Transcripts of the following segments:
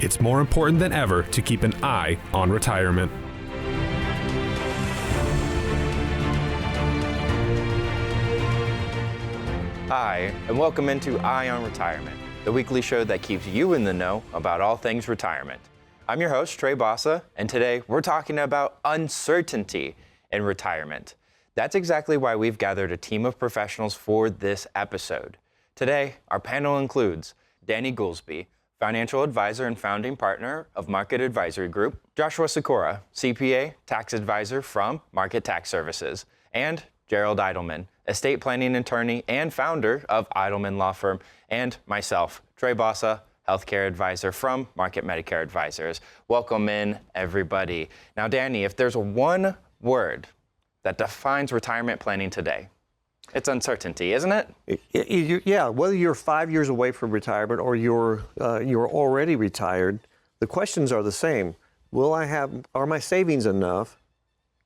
It's more important than ever to keep an eye on retirement. Hi, and welcome into Eye on Retirement, the weekly show that keeps you in the know about all things retirement. I'm your host, Trey Bossa, and today we're talking about uncertainty in retirement. That's exactly why we've gathered a team of professionals for this episode. Today, our panel includes Danny Goolsby, Financial Advisor and Founding Partner of Market Advisory Group, Joshua Sikora, CPA, Tax Advisor from Market Tax Services, and Gerald Eidelman, Estate Planning Attorney and Founder of Eidelman Law Firm, and myself, Trey Bossa, Healthcare Advisor from Market Medicare Advisors. Welcome in, everybody. Now, Danny, if there's one word that defines retirement planning today, it's uncertainty, isn't it? Yeah, whether you're 5 years away from retirement or you're already retired, the questions are the same. Are my savings enough?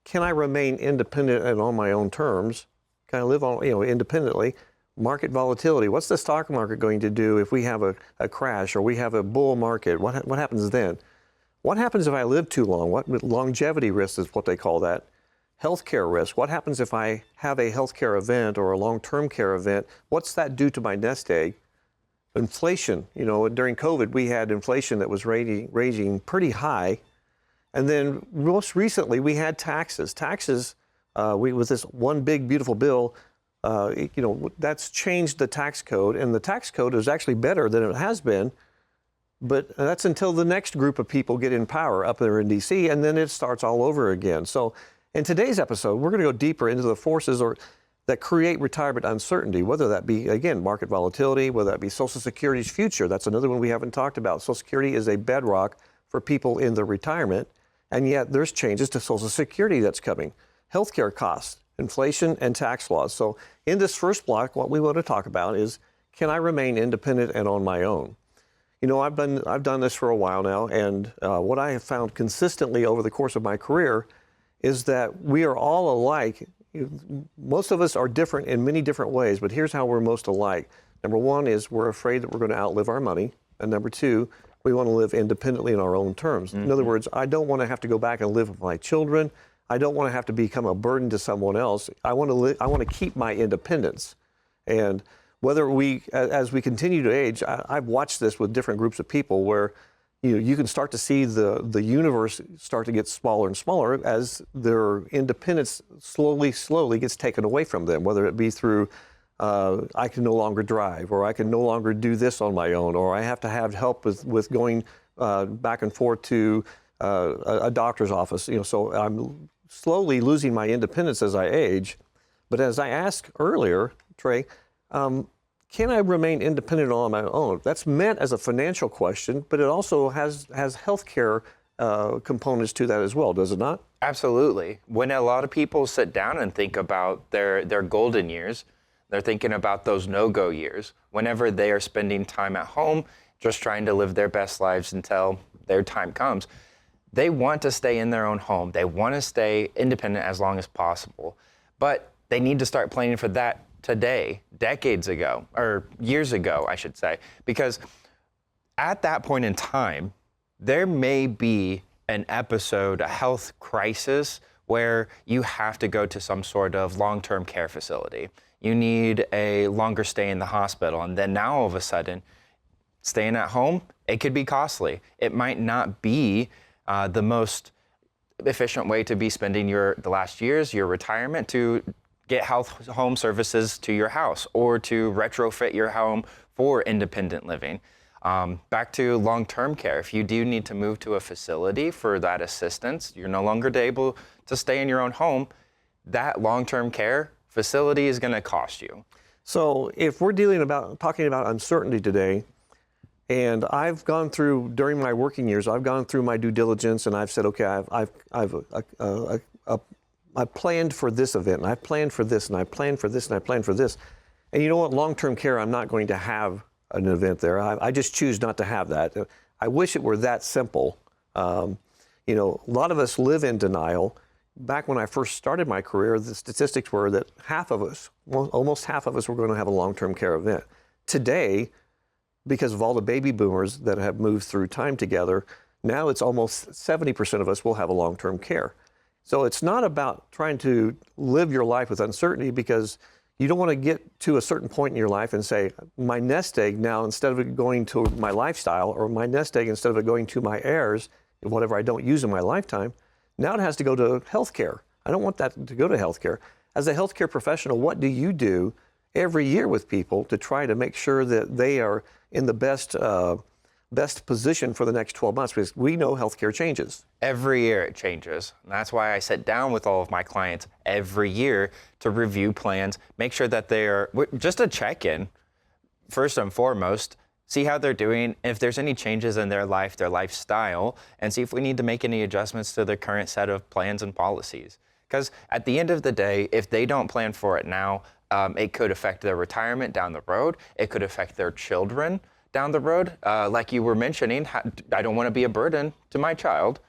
Can I remain independent and on my own terms? Can I live independently? Market volatility. What's the stock market going to do if we have a crash or we have a bull market? What happens then? What happens if I live too long? What longevity risk is what they call that. Healthcare risk. What happens if I have a healthcare event or a long-term care event? What's that do to my nest egg? Inflation. During COVID, we had inflation that was raging pretty high. And then most recently, we had taxes. With this one big, beautiful bill, that's changed the tax code. And the tax code is actually better than it has been. But that's until the next group of people get in power up there in D.C., and then it starts all over again. So in today's episode, we're going to go deeper into the forces that create retirement uncertainty, whether that be, again, market volatility, whether that be Social Security's future. That's another one we haven't talked about. Social Security is a bedrock for people in their retirement. And yet there's changes to Social Security that's coming. Healthcare costs, inflation, and tax laws. So in this first block, what we want to talk about is, can I remain independent and on my own? I've done this for a while now, and what I have found consistently over the course of my career is that we are all alike. Most of us are different in many different ways, but here's how we're most alike. Number one is we're afraid that we're going to outlive our money. And number two, we want to live independently in our own terms. Mm-hmm. In other words, I don't want to have to go back and live with my children. I don't want to have to become a burden to someone else. I want to keep my independence. And whether as we continue to age, I've watched this with different groups of people where you can start to see the universe start to get smaller and smaller as their independence slowly gets taken away from them, whether it be through I can no longer drive, or I can no longer do this on my own, or I have to have help with going back and forth to a doctor's office. So I'm slowly losing my independence as I age. But as I asked earlier, Trey, can I remain independent on my own? That's meant as a financial question, but it also has healthcare components to that as well, does it not? Absolutely. When a lot of people sit down and think about their golden years, they're thinking about those no-go years. Whenever they are spending time at home, just trying to live their best lives until their time comes, they want to stay in their own home. They want to stay independent as long as possible. But they need to start planning for that today, decades ago, or years ago, I should say, because at that point in time, there may be an episode, a health crisis, where you have to go to some sort of long-term care facility. You need a longer stay in the hospital, and then now all of a sudden, staying at home, it could be costly. It might not be the most efficient way to be spending the last years, your retirement, to get health home services to your house or to retrofit your home for independent living. Back to long-term care. If you do need to move to a facility for that assistance, you're no longer able to stay in your own home, that long-term care facility is going to cost you. So if we're talking about uncertainty today, and I've gone through, during my working years, I've gone through my due diligence and I've said, okay, I planned for this event, and I planned for this, and I planned for this, and I planned for this. And you know what? Long-term care, I'm not going to have an event there. I just choose not to have that. I wish it were that simple. A lot of us live in denial. Back when I first started my career, the statistics were that almost half of us were going to have a long-term care event. Today, because of all the baby boomers that have moved through time together. Now it's almost 70% of us will have a long-term care. So it's not about trying to live your life with uncertainty, because you don't want to get to a certain point in your life and say, my nest egg now, instead of it going to my lifestyle, or my nest egg, instead of it going to my heirs, whatever I don't use in my lifetime, now it has to go to healthcare. I don't want that to go to healthcare. As a healthcare professional, what do you do every year with people to try to make sure that they are in the best position for the next 12 months? Because we know healthcare changes. Every year it changes. And that's why I sit down with all of my clients every year to review plans, make sure that they're just a check-in, first and foremost, see how they're doing, if there's any changes in their life, their lifestyle, and see if we need to make any adjustments to their current set of plans and policies. Because at the end of the day, if they don't plan for it now, it could affect their retirement down the road. It could affect their children down the road. Like you were mentioning, I don't want to be a burden to my child.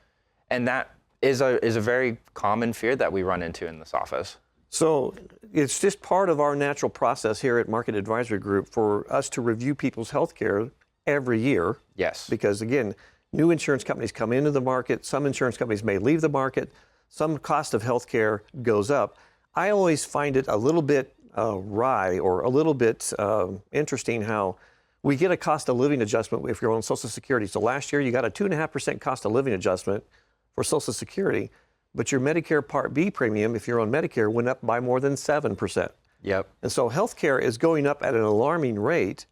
And that is a very common fear that we run into in this office. So it's just part of our natural process here at Market Advisory Group for us to review people's health care every year. Yes. Because again, new insurance companies come into the market. Some insurance companies may leave the market. Some cost of health care goes up. I always find it a little bit wry, or a little bit interesting how we get a cost of living adjustment if you're on Social Security. So last year you got a 2.5% cost of living adjustment for Social Security, but your Medicare Part B premium, if you're on Medicare, went up by more than 7%. Yep. And so healthcare is going up at an alarming rate.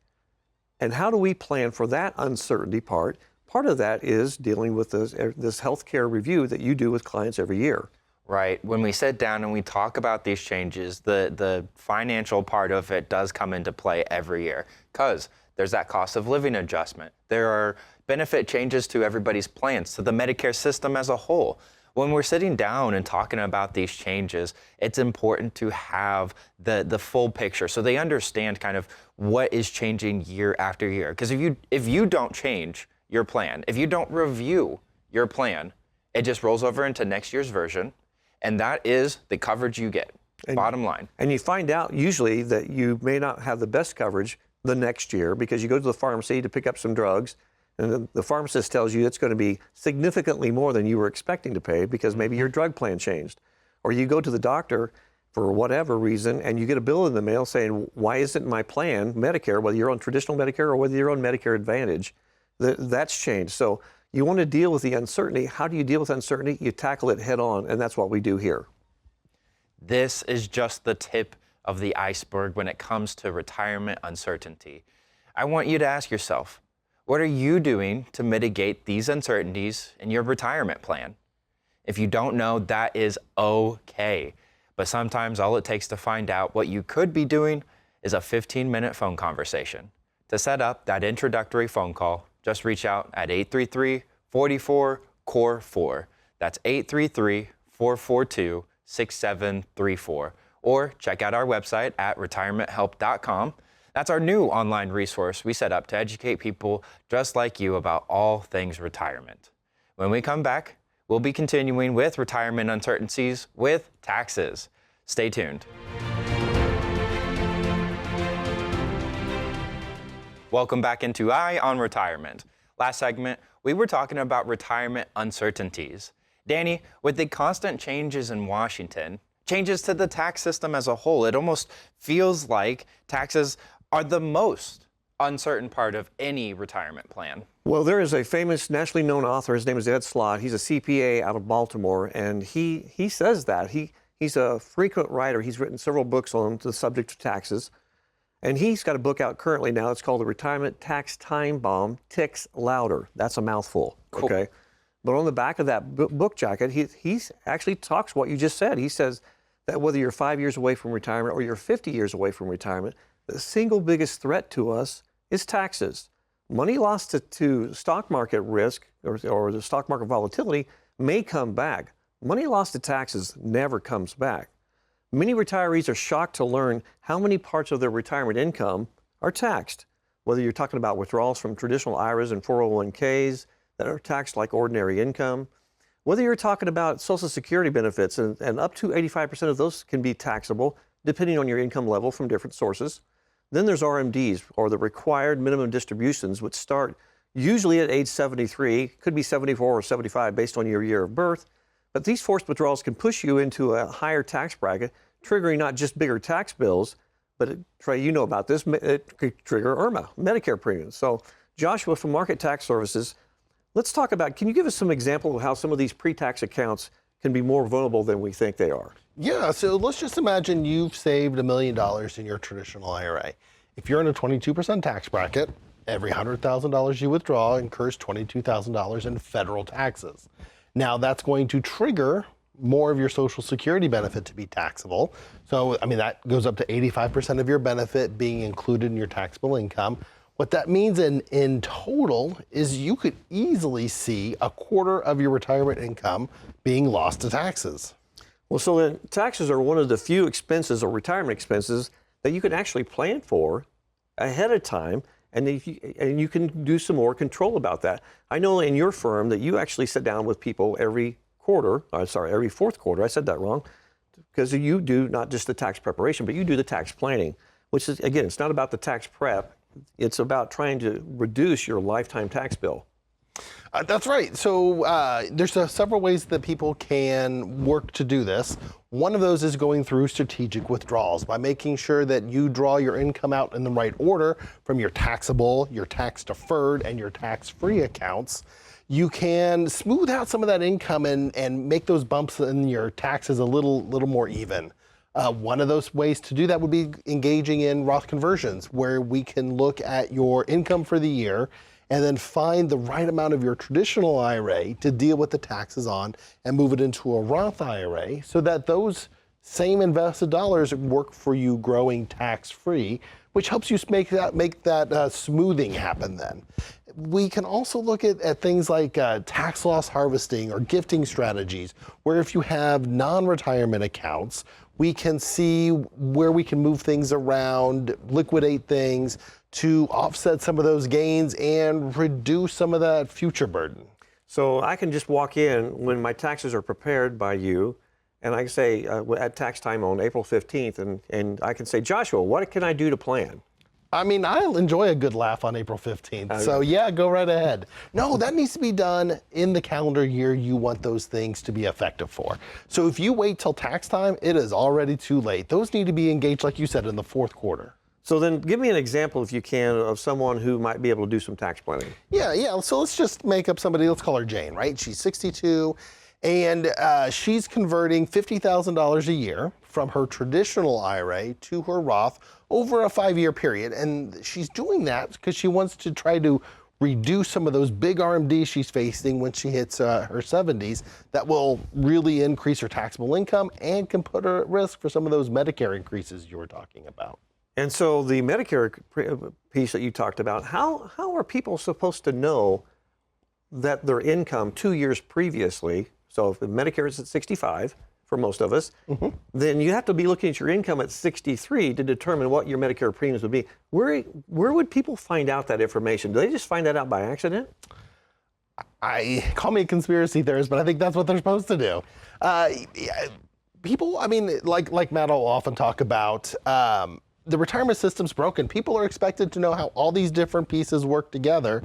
And how do we plan for that uncertainty part? Part of that is dealing with this healthcare review that you do with clients every year. Right. When we sit down and we talk about these changes, the financial part of it does come into play every year, because there's that cost of living adjustment. There are benefit changes to everybody's plans, to the Medicare system as a whole. When we're sitting down and talking about these changes, it's important to have the full picture so they understand kind of what is changing year after year. Because if you don't change your plan, if you don't review your plan, it just rolls over into next year's version, and that is the coverage you get, bottom line. And you find out usually that you may not have the best coverage the next year, because you go to the pharmacy to pick up some drugs, and the pharmacist tells you it's going to be significantly more than you were expecting to pay because maybe your drug plan changed. Or you go to the doctor for whatever reason and you get a bill in the mail saying, why isn't my plan, Medicare, whether you're on traditional Medicare or whether you're on Medicare Advantage, that's changed. So you want to deal with the uncertainty. How do you deal with uncertainty? You tackle it head on, and that's what we do here. This is just the tip of the iceberg when it comes to retirement uncertainty. I want you to ask yourself, what are you doing to mitigate these uncertainties in your retirement plan? If you don't know, that is okay. But sometimes all it takes to find out what you could be doing is a 15-minute phone conversation. To set up that introductory phone call, just reach out at 833-44-CORE4. That's 833-442-6734. Or check out our website at retirementhelp.com. That's our new online resource we set up to educate people just like you about all things retirement. When we come back, we'll be continuing with retirement uncertainties with taxes. Stay tuned. Welcome back into Eye on Retirement. Last segment, we were talking about retirement uncertainties. Danny, with the constant changes in Washington, changes to the tax system as a whole, it almost feels like taxes are the most uncertain part of any retirement plan. Well, there is a famous nationally known author. His name is Ed Slott. He's a CPA out of Baltimore, and he says that. He's a frequent writer. He's written several books on the subject of taxes, and he's got a book out currently now. It's called The Retirement Tax Time Bomb Ticks Louder. That's a mouthful, cool. Okay? But on the back of that book jacket, he actually talks what you just said. He says that whether you're 5 years away from retirement or you're 50 years away from retirement, the single biggest threat to us is taxes. Money lost to stock market risk or the stock market volatility may come back. Money lost to taxes never comes back. Many retirees are shocked to learn how many parts of their retirement income are taxed. Whether you're talking about withdrawals from traditional IRAs and 401ks that are taxed like ordinary income, whether you're talking about Social Security benefits, and up to 85% of those can be taxable depending on your income level from different sources. Then there's RMDs, or the required minimum distributions, which start usually at age 73, could be 74 or 75 based on your year of birth. But these forced withdrawals can push you into a higher tax bracket, triggering not just bigger tax bills, but Trey, you know about this, it could trigger IRMA, Medicare premiums. So Joshua from Market Tax Services, let's talk about, can you give us some example of how some of these pre-tax accounts can be more vulnerable than we think they are? Yeah, so let's just imagine you've saved $1 million in your traditional IRA. If you're in a 22% tax bracket, every $100,000 you withdraw incurs $22,000 in federal taxes. Now that's going to trigger more of your Social Security benefit to be taxable. So, I mean, that goes up to 85% of your benefit being included in your taxable income. What that means in total is you could easily see a quarter of your retirement income being lost to taxes. Well, so then taxes are one of the few expenses or retirement expenses that you can actually plan for ahead of time, and you can do some more control about that. I know in your firm that you actually sit down with people every fourth quarter. I said that wrong, because you do not just the tax preparation, but you do the tax planning, which is, again, it's not about the tax prep. It's about trying to reduce your lifetime tax bill. That's right. So there's several ways that people can work to do this. One of those is going through strategic withdrawals by making sure that you draw your income out in the right order from your taxable, your tax deferred, and your tax-free accounts. You can smooth out some of that income and make those bumps in your taxes a little more even. One of those ways to do that would be engaging in Roth conversions, where we can look at your income for the year and then find the right amount of your traditional IRA to deal with the taxes on and move it into a Roth IRA so that those same invested dollars work for you growing tax-free, which helps you make that smoothing happen then. We can also look at things like tax loss harvesting or gifting strategies, where if you have non-retirement accounts, we can see where we can move things around, liquidate things to offset some of those gains and reduce some of that future burden. So I can just walk in when my taxes are prepared by you, and I can say at tax time on April 15th, and I can say, Joshua, what can I do to plan? I mean, I'll enjoy a good laugh on April 15th. So yeah, go right ahead. No, that needs to be done in the calendar year you want those things to be effective for. So if you wait till tax time, it is already too late. Those need to be engaged, like you said, in the fourth quarter. So then give me an example, if you can, of someone who might be able to do some tax planning. Yeah. So let's just make up somebody, let's call her Jane, right? She's 62, and she's converting $50,000 a year from her traditional IRA to her Roth over a 5-year period. And she's doing that because she wants to try to reduce some of those big RMDs she's facing when she hits her 70s that will really increase her taxable income and can put her at risk for some of those Medicare increases you were talking about. And so the Medicare piece that you talked about, how are people supposed to know that their income 2 years previously, so if Medicare is at 65 for most of us, then you have to be looking at your income at 63 to determine what your Medicare premiums would be. Where would people find out that information? Do they just find that out by accident? Call me a conspiracy theorist, but I think that's what they're supposed to do. People, I mean, like Matt will often talk about, the retirement system's broken. People are expected to know how all these different pieces work together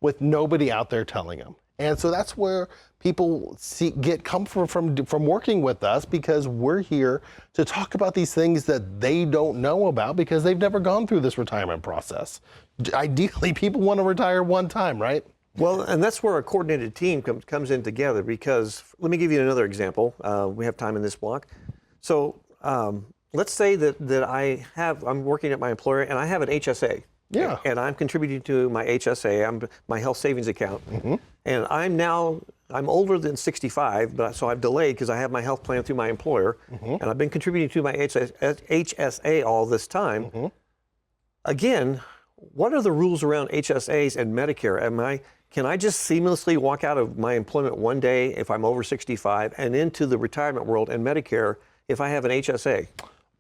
with nobody out there telling them. And so that's where people get comfort from working with us, because we're here to talk about these things that they don't know about because they've never gone through this retirement process. Ideally, people want to retire one time, right? Well, and that's where a coordinated team comes in together, because let me give you another example. We have time in this block. So let's say that I'm working at my employer and I have an HSA. Yeah. And I'm contributing to my HSA, my health savings account. And I'm older than 65, but so I've delayed because I have my health plan through my employer. And I've been contributing to my HSA all this time. Again, what are the rules around HSAs and Medicare? Can I just seamlessly walk out of my employment one day if I'm over 65 and into the retirement world and Medicare if I have an HSA?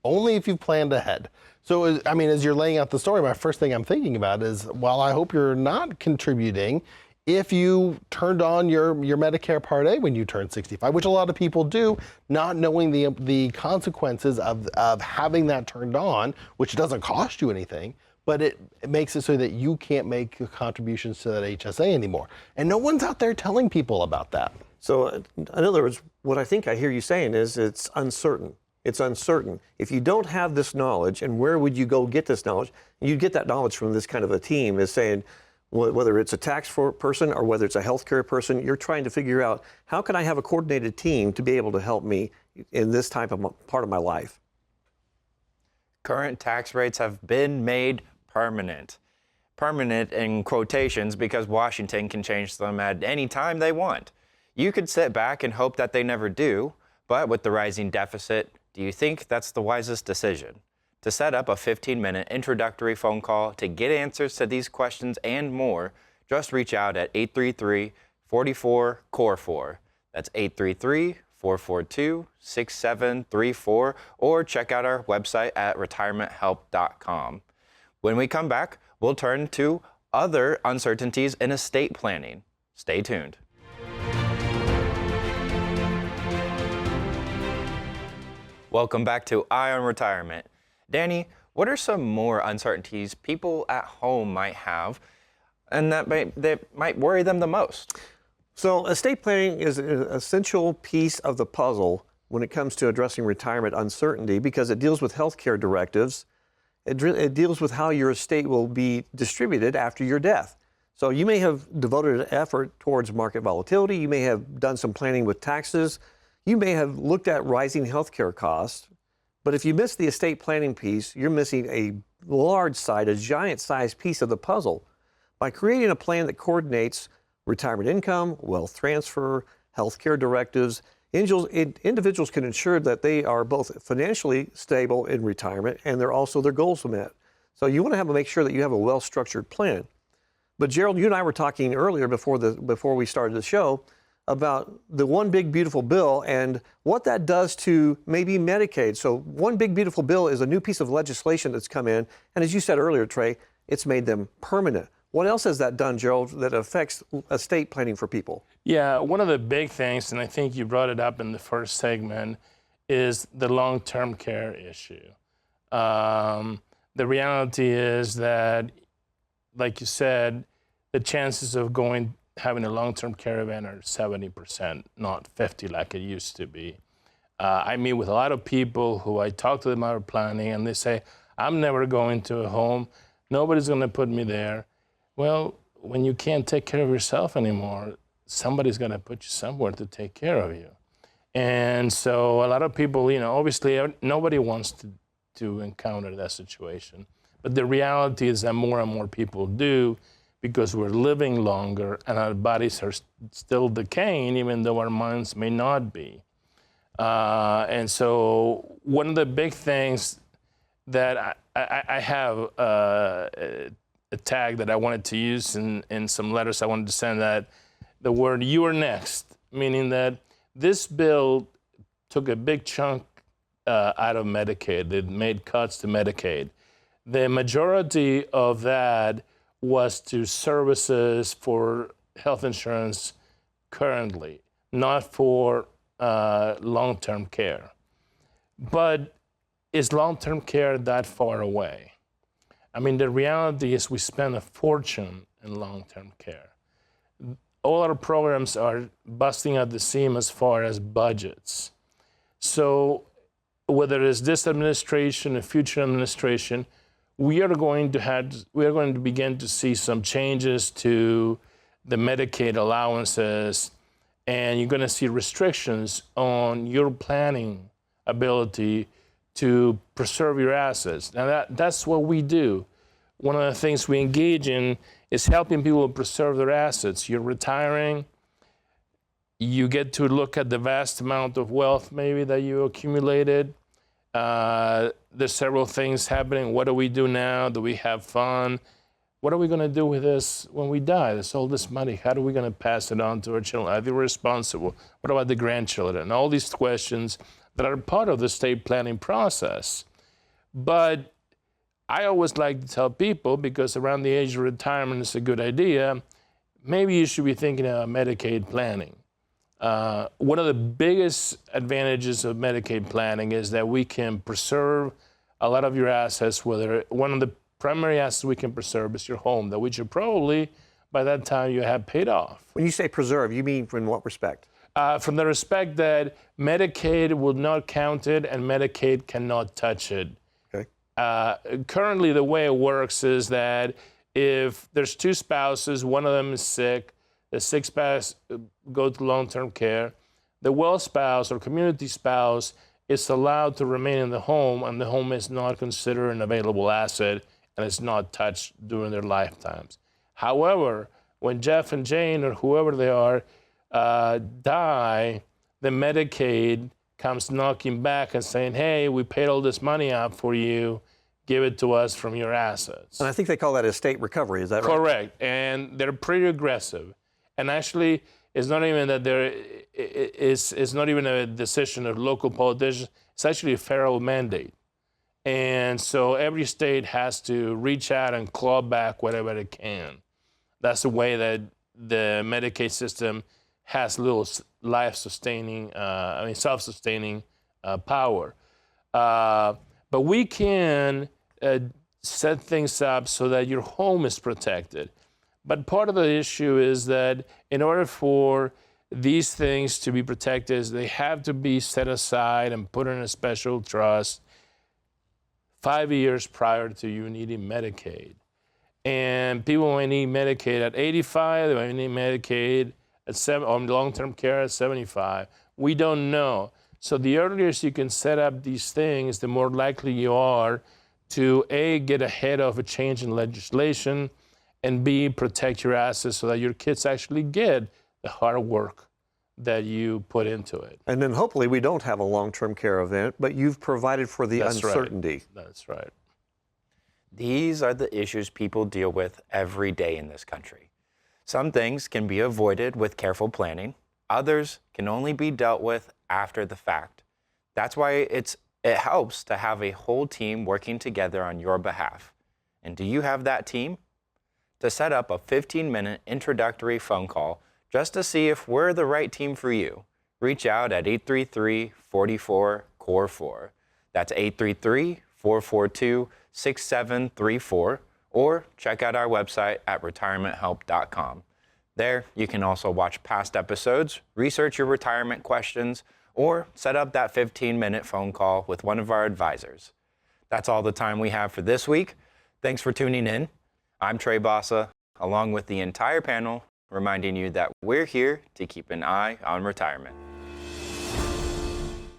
Only if you've planned ahead. So, I mean, as you're laying out the story, my first thing I'm thinking about is, while I hope you're not contributing, if you turned on your Medicare Part A when you turned 65, which a lot of people do, not knowing the consequences of having that turned on, which doesn't cost you anything, but it makes it so that you can't make contributions to that HSA anymore. And no one's out there telling people about that. So in other words, what I think I hear you saying is it's uncertain. It's uncertain. If you don't have this knowledge, and where would you go get this knowledge? You get that knowledge from this kind of a team is saying, whether it's a tax person or whether it's a healthcare person, you're trying to figure out how can I have a coordinated team to be able to help me in this type of part of my life. Current tax rates have been made permanent. Permanent in quotations because Washington can change them at any time they want. You could sit back and hope that they never do, but with the rising deficit, do you think that's the wisest decision? To set up a 15-minute introductory phone call to get answers to these questions and more, just reach out at 833-44-CORE4. That's 833-442-6734, or check out our website at retirementhelp.com. When we come back, we'll turn to other uncertainties in estate planning. Stay tuned. Welcome back to Eye on Retirement. Danny, what are some more uncertainties people at home might have and that might worry them the most? So estate planning is an essential piece of the puzzle when it comes to addressing retirement uncertainty because it deals with healthcare directives. It deals with how your estate will be distributed after your death. So you may have devoted an effort towards market volatility. You may have done some planning with taxes. You may have looked at rising healthcare costs. But if you miss the estate planning piece, you're missing a giant-sized piece of the puzzle. By creating a plan that coordinates retirement income, wealth transfer, healthcare directives, individuals can ensure that they are both financially stable in retirement and their goals are met. So you want to make sure that you have a well-structured plan. But Gerald, you and I were talking earlier before we started the show about the One Big Beautiful Bill and what that does to maybe Medicaid. So One Big Beautiful Bill is a new piece of legislation that's come in, and as you said earlier, Trey, it's made them permanent. What else has that done, Gerald, that affects estate planning for people? Yeah, one of the big things, and I think you brought it up in the first segment, is the long-term care issue. The reality is that, like you said, the chances of having a long-term care event are 70%, not 50 like it used to be. I meet with a lot of people who I talk to them about planning, and they say, I'm never going to a home. Nobody's going to put me there. Well, when you can't take care of yourself anymore, somebody's going to put you somewhere to take care of you. And so a lot of people, obviously nobody wants to encounter that situation. But the reality is that more and more people do, because we're living longer and our bodies are still decaying, even though our minds may not be. And so one of the big things that I have a tag that I wanted to use in some letters I wanted to send, that the word "you are next," meaning that this bill took a big chunk out of Medicaid. It made cuts to Medicaid. The majority of that was to services for health insurance currently, not for long-term care. But is long-term care that far away? I mean, the reality is we spend a fortune in long-term care. All our programs are busting at the seam as far as budgets. So whether it's this administration or future administration, we are going to begin to see some changes to the Medicaid allowances, and you're going to see restrictions on your planning ability to preserve your assets. Now that's what we do. One of the things we engage in is helping people preserve their assets. You're retiring, you get to look at the vast amount of wealth maybe that you accumulated. There's several things happening. What do we do now? Do we have fun? What are we going to do with this when we die? There's all this money. How are we going to pass it on to our children? Are they responsible? What about the grandchildren? All these questions that are part of the estate planning process. But I always like to tell people, because around the age of retirement is a good idea, maybe you should be thinking about Medicaid planning. One of the biggest advantages of Medicaid planning is that we can preserve a lot of your assets, whether one of the primary assets we can preserve is your home, that we should probably, by that time, you have paid off. When you say preserve, you mean in what respect? From the respect that Medicaid will not count it and Medicaid cannot touch it. Okay. Currently, the way it works is that if there's two spouses, one of them is sick, the sick spouse go to long-term care, the well spouse or community spouse is allowed to remain in the home, and the home is not considered an available asset and it's not touched during their lifetimes. However, when Jeff and Jane or whoever they are die, the Medicaid comes knocking back and saying, hey, we paid all this money out for you, give it to us from your assets. And I think they call that estate recovery, is that right? Correct, and they're pretty aggressive. And actually, it's not even that it's not even a decision of local politicians, it's actually a federal mandate. And so every state has to reach out and claw back whatever it can. That's the way that the Medicaid system has little self-sustaining power. But we can set things up so that your home is protected. But part of the issue is that in order for these things to be protected, they have to be set aside and put in a special trust 5 years prior to you needing Medicaid. And people might need Medicaid at 85, they might need Medicaid at 7, or long-term care at 75. We don't know. So the earlier you can set up these things, the more likely you are to A, get ahead of a change in legislation, and B, protect your assets so that your kids actually get the hard work that you put into it. And then hopefully we don't have a long-term care event, but you've provided for the uncertainty. That's right. These are the issues people deal with every day in this country. Some things can be avoided with careful planning. Others can only be dealt with after the fact. That's why it helps to have a whole team working together on your behalf. And do you have that team? To set up a 15-minute introductory phone call just to see if we're the right team for you, reach out at 833-44-CORE4. That's 833-442-6734, or check out our website at retirementhelp.com. There, you can also watch past episodes, research your retirement questions, or set up that 15-minute phone call with one of our advisors. That's all the time we have for this week. Thanks for tuning in. I'm Trey Bassa, along with the entire panel, reminding you that we're here to keep an eye on retirement.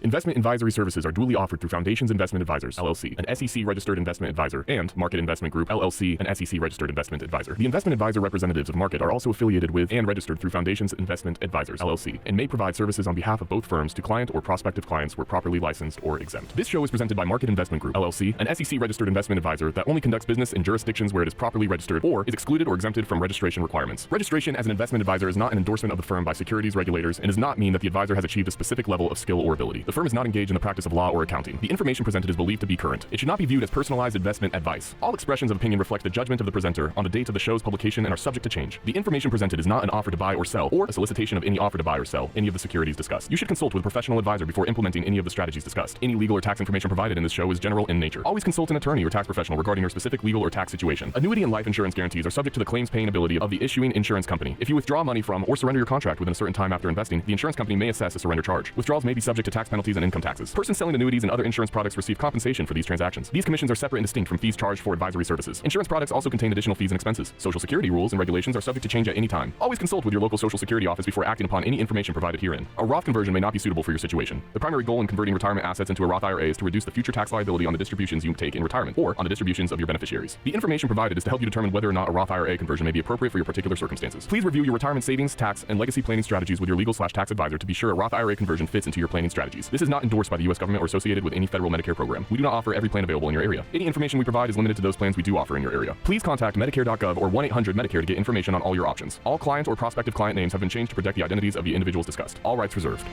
Investment advisory services are duly offered through Foundations Investment Advisors LLC, an SEC-registered investment advisor, and Market Investment Group LLC, an SEC-registered investment advisor. The investment advisor representatives of Market are also affiliated with and registered through Foundations Investment Advisors LLC, and may provide services on behalf of both firms to client or prospective clients where properly licensed or exempt. This show is presented by Market Investment Group LLC, an SEC-registered investment advisor that only conducts business in jurisdictions where it is properly registered or is excluded or exempted from registration requirements. Registration as an investment advisor is not an endorsement of the firm by securities regulators and does not mean that the advisor has achieved a specific level of skill or ability. The firm is not engaged in the practice of law or accounting. The information presented is believed to be current. It should not be viewed as personalized investment advice. All expressions of opinion reflect the judgment of the presenter on the date of the show's publication and are subject to change. The information presented is not an offer to buy or sell, or a solicitation of any offer to buy or sell any of the securities discussed. You should consult with a professional advisor before implementing any of the strategies discussed. Any legal or tax information provided in this show is general in nature. Always consult an attorney or tax professional regarding your specific legal or tax situation. Annuity and life insurance guarantees are subject to the claims paying ability of the issuing insurance company. If you withdraw money from or surrender your contract within a certain time after investing, the insurance company may assess a surrender charge. Withdrawals may be subject to tax penalties and income taxes. Persons selling annuities and other insurance products receive compensation for these transactions. These commissions are separate and distinct from fees charged for advisory services. Insurance products also contain additional fees and expenses. Social Security rules and regulations are subject to change at any time. Always consult with your local Social Security office before acting upon any information provided herein. A Roth conversion may not be suitable for your situation. The primary goal in converting retirement assets into a Roth IRA is to reduce the future tax liability on the distributions you take in retirement or on the distributions of your beneficiaries. The information provided is to help you determine whether or not a Roth IRA conversion may be appropriate for your particular circumstances. Please review your retirement savings, tax, and legacy planning strategies with your legal/tax advisor to be sure a Roth IRA conversion fits into your planning strategies. This is not endorsed by the U.S. government or associated with any federal Medicare program. We do not offer every plan available in your area. Any information we provide is limited to those plans we do offer in your area. Please contact Medicare.gov or 1-800-MEDICARE to get information on all your options. All client or prospective client names have been changed to protect the identities of the individuals discussed. All rights reserved.